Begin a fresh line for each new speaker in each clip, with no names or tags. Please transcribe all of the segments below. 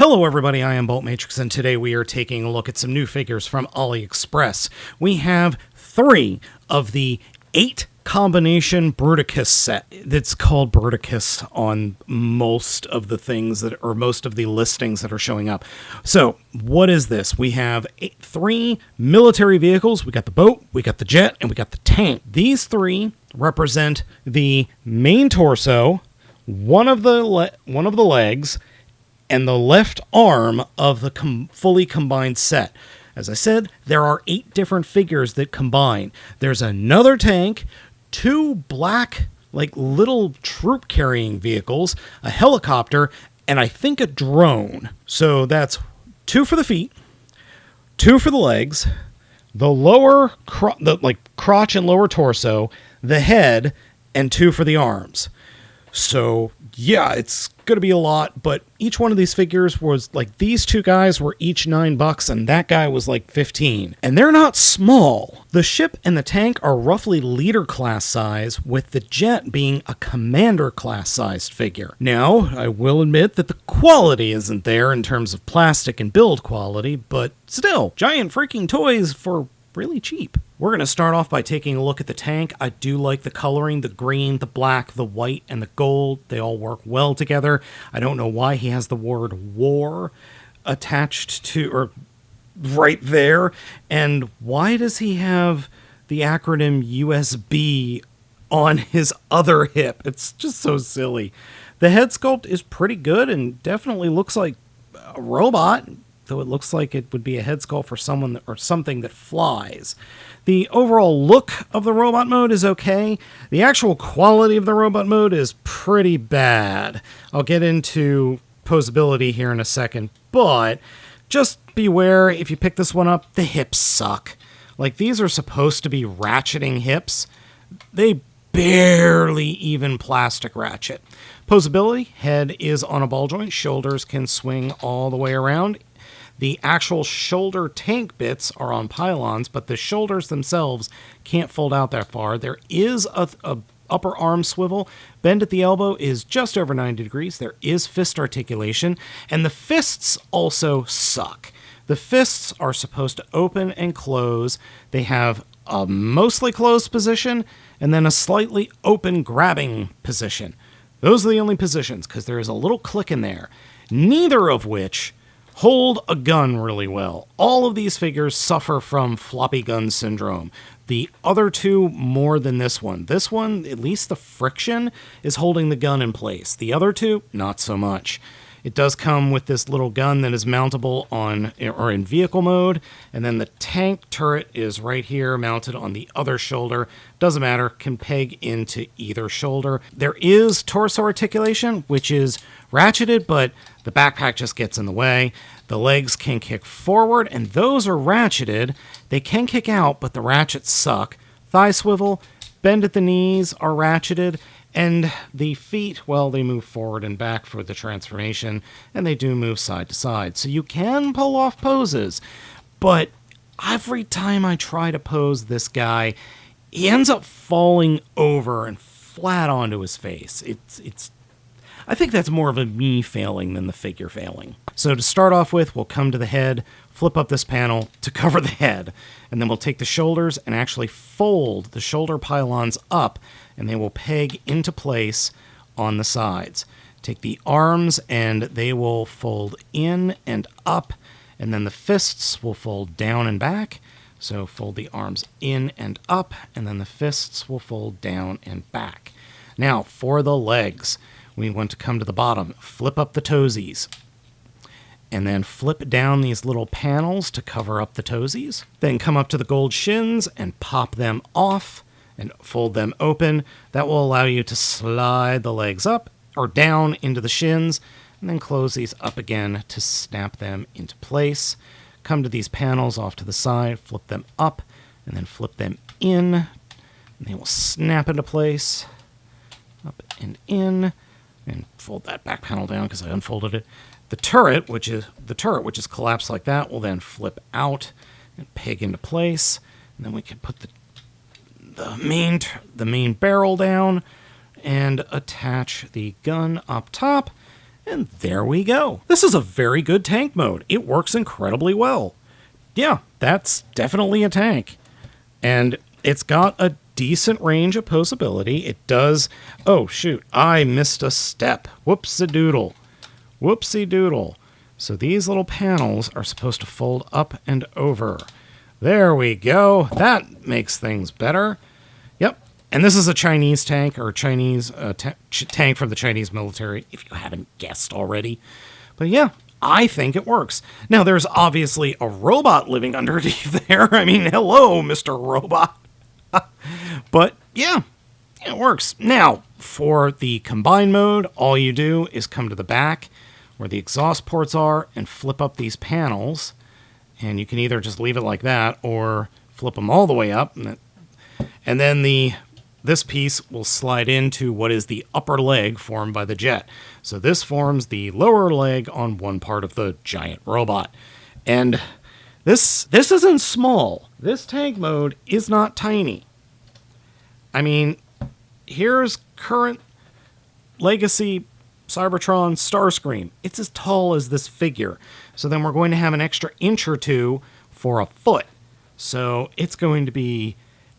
Hello everybody, I am Baltmatrix, and today we are taking a look at some new figures from AliExpress. We have 3 of the 8 combination Bruticus set. It's called Bruticus on most of the things or most of the listings that are showing up. So, what is this? We have 3 military vehicles. We got the boat, we got the jet, and we got the tank. These 3 represent the main torso, one of the legs, and the left arm of the fully combined set. As I said, there are 8 different figures that combine. There's another tank, 2 black, little troop-carrying vehicles, a helicopter, and I think a drone. So that's 2 for the feet, 2 for the legs, the lower, crotch and lower torso, the head, and 2 for the arms. So, yeah, it's going to be a lot, but each one of these figures was, these 2 guys were each $9, and that guy was, 15. And they're not small. The ship and the tank are roughly leader class size, with the jet being a commander class sized figure. Now, I will admit that the quality isn't there in terms of plastic and build quality, but still, giant freaking toys for really cheap. We're going to start off by taking a look at the tank. I do like the coloring, the green, the black, the white, and the gold. They all work well together. I don't know why he has the word war attached to, or right there. And why does he have the acronym USB on his other hip? It's just so silly. The head sculpt is pretty good and definitely looks like a robot, though it looks like it would be a head sculpt for someone or something that flies. The overall look of the robot mode is okay. The actual quality of the robot mode is pretty bad. I'll get into posability here in a second, but just beware if you pick this one up, the hips suck. These are supposed to be ratcheting hips. They barely even plastic ratchet. Posability, head is on a ball joint, shoulders can swing all the way around. The actual shoulder tank bits are on pylons, but the shoulders themselves can't fold out that far. There is a upper arm swivel. Bend at the elbow is just over 90 degrees. There is fist articulation, and the fists also suck. The fists are supposed to open and close. They have a mostly closed position and then a slightly open grabbing position. Those are the only positions, because there is a little click in there, neither of which hold a gun really well. All of these figures suffer from floppy gun syndrome. The other 2 more than this one. This one, at least the friction is holding the gun in place. The other 2, not so much. It does come with this little gun that is mountable in vehicle mode, and then the tank turret is right here mounted on the other shoulder. Doesn't matter, can peg into either shoulder. There is torso articulation, which is ratcheted, but the backpack just gets in the way. The legs can kick forward, and those are ratcheted. They can kick out, but the ratchets suck. Thigh swivel, bend at the knees are ratcheted, and the feet, well, they move forward and back for the transformation, and they do move side to side. So you can pull off poses, but every time I try to pose this guy, he ends up falling over and flat onto his face. I think that's more of a me failing than the figure failing. So to start off with, we'll come to the head, flip up this panel to cover the head, and then we'll take the shoulders and actually fold the shoulder pylons up, and they will peg into place on the sides. Take the arms, and they will fold in and up, and then the fists will fold down and back. So fold the arms in and up, and then the fists will fold down and back. Now, for the legs, we want to come to the bottom, flip up the toesies, and then flip down these little panels to cover up the toesies. Then come up to the gold shins and pop them off and fold them open. That will allow you to slide the legs up or down into the shins, and then close these up again to snap them into place. Come to these panels off to the side, flip them up, and then flip them in, and they will snap into place, up and in. And fold that back panel down because I unfolded it. The turret, which is collapsed like that, will then flip out and peg into place. And then we can put the main barrel down and attach the gun up top, And there we go. This is a very good tank mode. It works incredibly well. Yeah, that's definitely a tank. And it's got a decent range of posability. It does... Oh, shoot. I missed a step. Whoopsie-doodle. Whoopsie-doodle. So these little panels are supposed to fold up and over. There we go. That makes things better. Yep. And this is a Chinese tank, or Chinese tank from the Chinese military, if you haven't guessed already. But yeah, I think it works. Now, there's obviously a robot living underneath there. I mean, hello, Mr. Robot. But yeah, it works. Now, for the combine mode, all you do is come to the back where the exhaust ports are and flip up these panels. And you can either just leave it like that or flip them all the way up. And then this piece will slide into what is the upper leg formed by the jet. So this forms the lower leg on one part of the giant robot. And this isn't small. This tank mode is not tiny. I mean, here's current Legacy Cybertron Starscream. It's as tall as this figure. So then we're going to have an extra inch or two for a foot. So it's going to be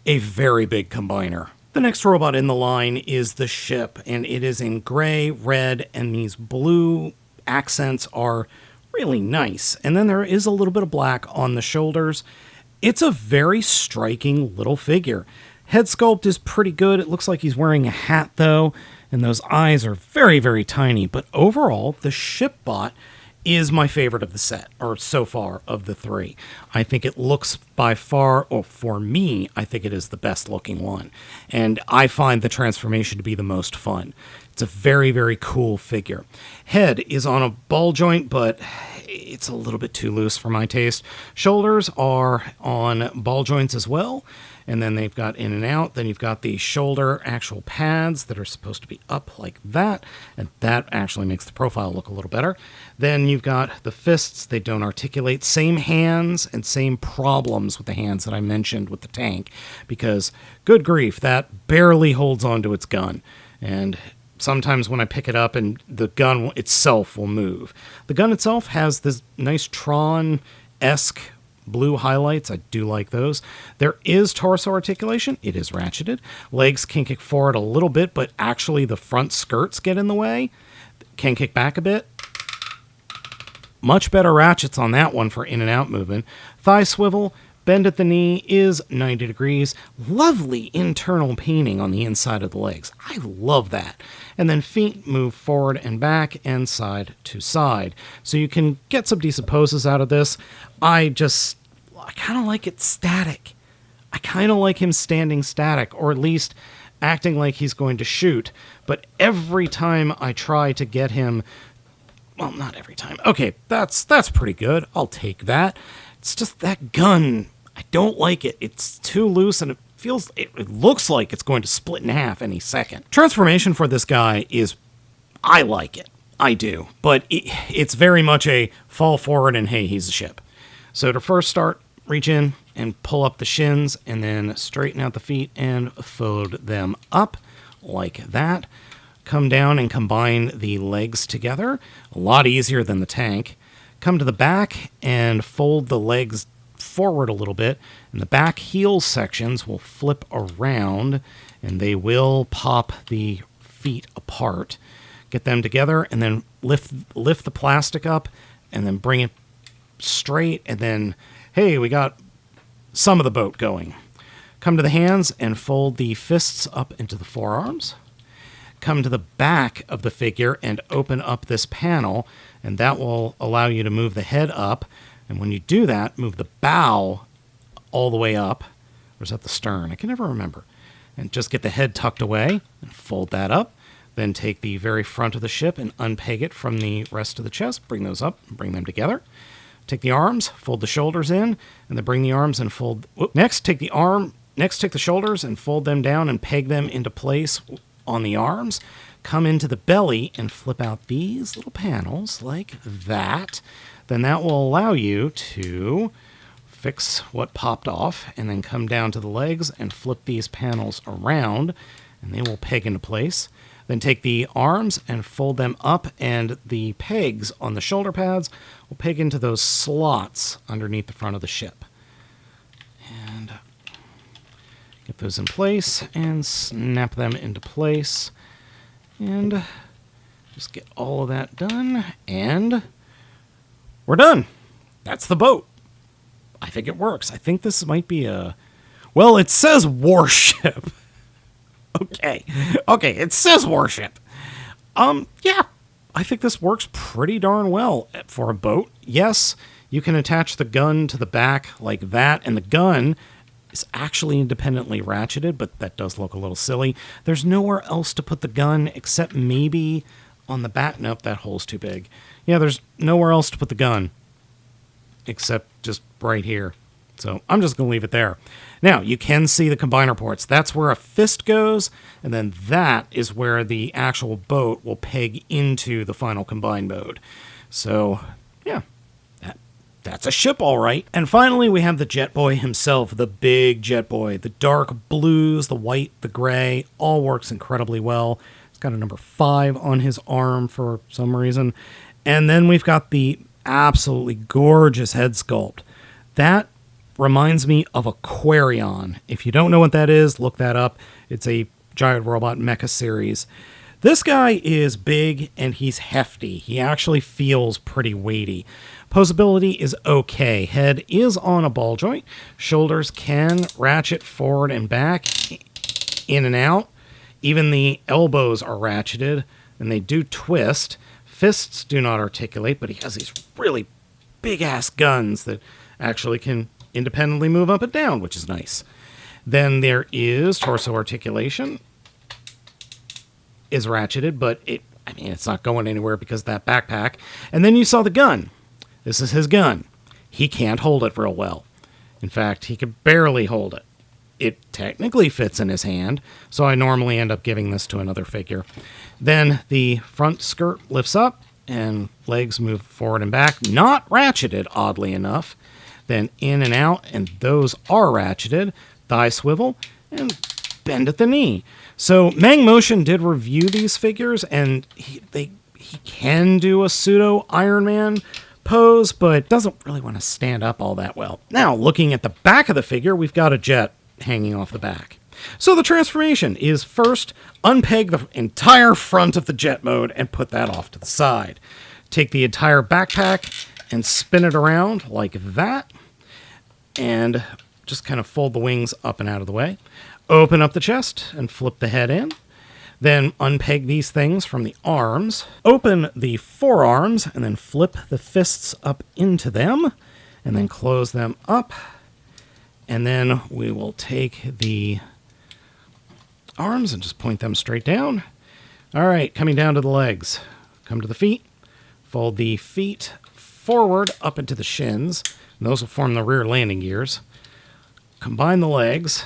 a very big combiner. The next robot in the line is the ship, and it is in gray, red, and these blue accents are really nice. And then there is a little bit of black on the shoulders. It's a very striking little figure. Head sculpt is pretty good. It looks like he's wearing a hat, though, and those eyes are very, very tiny. But overall, the ship bot is my favorite of the set, or so far of the three. I think it looks by far, or for me, I think it is the best looking one. And I find the transformation to be the most fun. It's a very, very cool figure. Head is on a ball joint, but it's a little bit too loose for my taste. Shoulders are on ball joints as well. And then they've got in and out. Then you've got the shoulder actual pads that are supposed to be up like that. And that actually makes the profile look a little better. Then you've got the fists. They don't articulate. Same hands and same problems with the hands that I mentioned with the tank. Because, good grief, that barely holds onto its gun. And sometimes when I pick it up and the gun itself will move. The gun itself has this nice Tron-esque blue highlights. I do like those. There is torso articulation. It is ratcheted. Legs can kick forward a little bit, but actually the front skirts get in the way. Can kick back a bit. Much better ratchets on that one for in and out movement. Thigh swivel. Bend at the knee is 90 degrees. Lovely internal painting on the inside of the legs. I love that. And then feet move forward and back and side to side. So you can get some decent poses out of this. I kind of like it static. I kind of like him standing static, or at least acting like he's going to shoot. But every time I try to get him... Well, not every time. Okay, that's pretty good. I'll take that. It's just that gun... I don't like it. It's too loose, and it looks like it's going to split in half any second. Transformation for this guy is, I like it. I do. But it's very much a fall forward and hey, he's a ship. So to first start, reach in and pull up the shins, and then straighten out the feet and fold them up like that. Come down and combine the legs together. A lot easier than the tank. Come to the back and fold the legs forward a little bit, and the back heel sections will flip around, and they will pop the feet apart. Get them together, and then lift the plastic up, and then bring it straight, and then, hey, we got some of the boat going. Come to the hands and fold the fists up into the forearms. Come to the back of the figure and open up this panel, and that will allow you to move the head up. And when you do that, move the bow all the way up. Or is that the stern? I can never remember. And just get the head tucked away and fold that up. Then take the very front of the ship and unpeg it from the rest of the chest. Bring those up and bring them together. Take the arms, fold the shoulders in, and then bring the arms and fold... Next, take the shoulders and fold them down and peg them into place on the arms. Come into the belly and flip out these little panels like that. Then that will allow you to fix what popped off, and then come down to the legs and flip these panels around, and they will peg into place. Then take the arms and fold them up, and the pegs on the shoulder pads will peg into those slots underneath the front of the ship. And get those in place and snap them into place. And just get all of that done, and we're done. That's the boat. I think it works. I think this might be a... Well, it says warship. Okay, it says warship. Yeah, I think this works pretty darn well for a boat. Yes, you can attach the gun to the back like that, and the gun is actually independently ratcheted, but that does look a little silly. There's nowhere else to put the gun except maybe on the back. Nope, that hole's too big. Yeah, there's nowhere else to put the gun except just right here. So I'm just going to leave it there. Now, you can see the combiner ports. That's where a fist goes, and then that is where the actual boat will peg into the final combine mode. So, yeah, that's a ship all right. And finally, we have the Jet Boy himself, the big Jet Boy. The dark blues, the white, the gray, all works incredibly well. It's got a number 5 on his arm for some reason. And then we've got the absolutely gorgeous head sculpt. That reminds me of Aquarion. If you don't know what that is, look that up. It's a giant robot mecha series. This guy is big and he's hefty. He actually feels pretty weighty. Posability is okay. Head is on a ball joint. Shoulders can ratchet forward and back, in and out. Even the elbows are ratcheted and they do twist. Fists do not articulate, but he has these really big-ass guns that actually can independently move up and down, which is nice. Then there is torso articulation. Is ratcheted, but it's not going anywhere because of that backpack. And then you saw the gun. This is his gun. He can't hold it real well. In fact, he can barely hold it. It technically fits in his hand, so I normally end up giving this to another figure. Then the front skirt lifts up, and legs move forward and back. Not ratcheted, oddly enough. Then in and out, and those are ratcheted. Thigh swivel, and bend at the knee. So Mang Motion did review these figures, and he can do a pseudo Iron Man pose, but doesn't really want to stand up all that well. Now, looking at the back of the figure, we've got a jet hanging off the back. So the transformation is first unpeg the entire front of the jet mode and put that off to the side. Take the entire backpack and spin it around like that, and just kind of fold the wings up and out of the way. Open up the chest and flip the head in. Then unpeg these things from the arms. Open the forearms and then flip the fists up into them and then close them up. And then we will take the arms and just point them straight down. All right, coming down to the legs. Come to the feet. Fold the feet forward up into the shins. And those will form the rear landing gears. Combine the legs.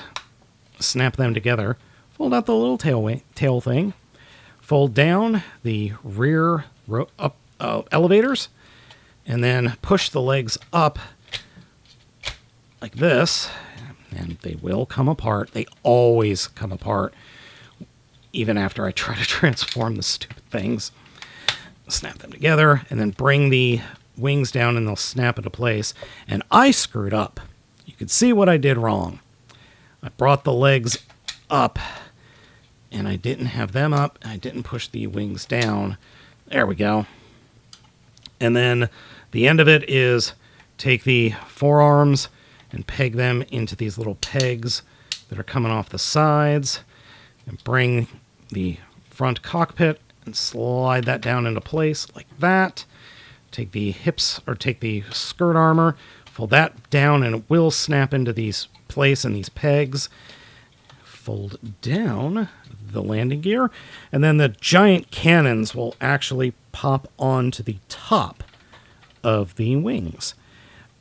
Snap them together. Fold out the little tail thing. Fold down the rear elevators. And then push the legs up like this. And they will come apart. They always come apart. Even after I try to transform the stupid things. Snap them together. And then bring the wings down and they'll snap into place. And I screwed up. You can see what I did wrong. I brought the legs up, and I didn't have them up. I didn't push the wings down. There we go. And then the end of it is take the forearms and peg them into these little pegs that are coming off the sides, and bring the front cockpit and slide that down into place like that. Take the hips, or take the skirt armor, fold that down, and it will snap into these place and these pegs. Fold down the landing gear, and then the giant cannons will actually pop onto the top of the wings.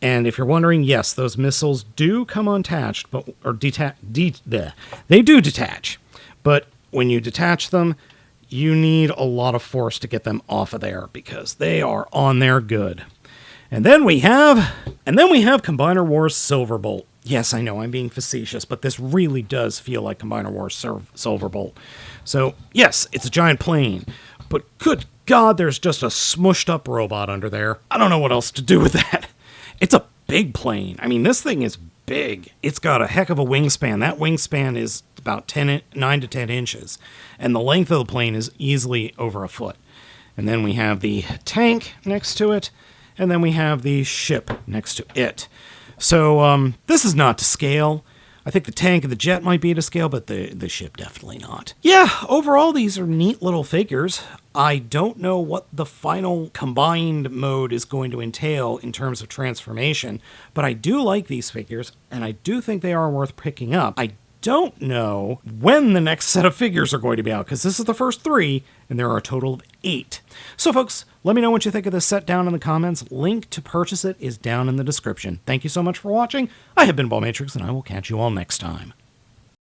And if you're wondering, yes, those missiles do come unattached, but they do detach. But when you detach them, you need a lot of force to get them off of there because they are on there good. And then we have Combiner Wars Silverbolt. Yes, I know, I'm being facetious, but this really does feel like Combiner Wars Silverbolt. So, yes, it's a giant plane, but good God, there's just a smushed up robot under there. I don't know what else to do with that. It's a big plane. I mean, this thing is big. It's got a heck of a wingspan. That wingspan is about 9 to 10 inches, and the length of the plane is easily over a foot. And then we have the tank next to it, and then we have the ship next to it. So this is not to scale. I think the tank and the jet might be to scale, but the ship definitely not. Yeah, overall these are neat little figures. I don't know what the final combined mode is going to entail in terms of transformation, but I do like these figures, and I do think they are worth picking up. I don't know when the next set of figures are going to be out, because this is the first 3, and there are a total of 8. So folks, let me know what you think of this set down in the comments. Link to purchase it is down in the description. Thank you so much for watching. I have been Baltmatrix, and I will catch you all next time.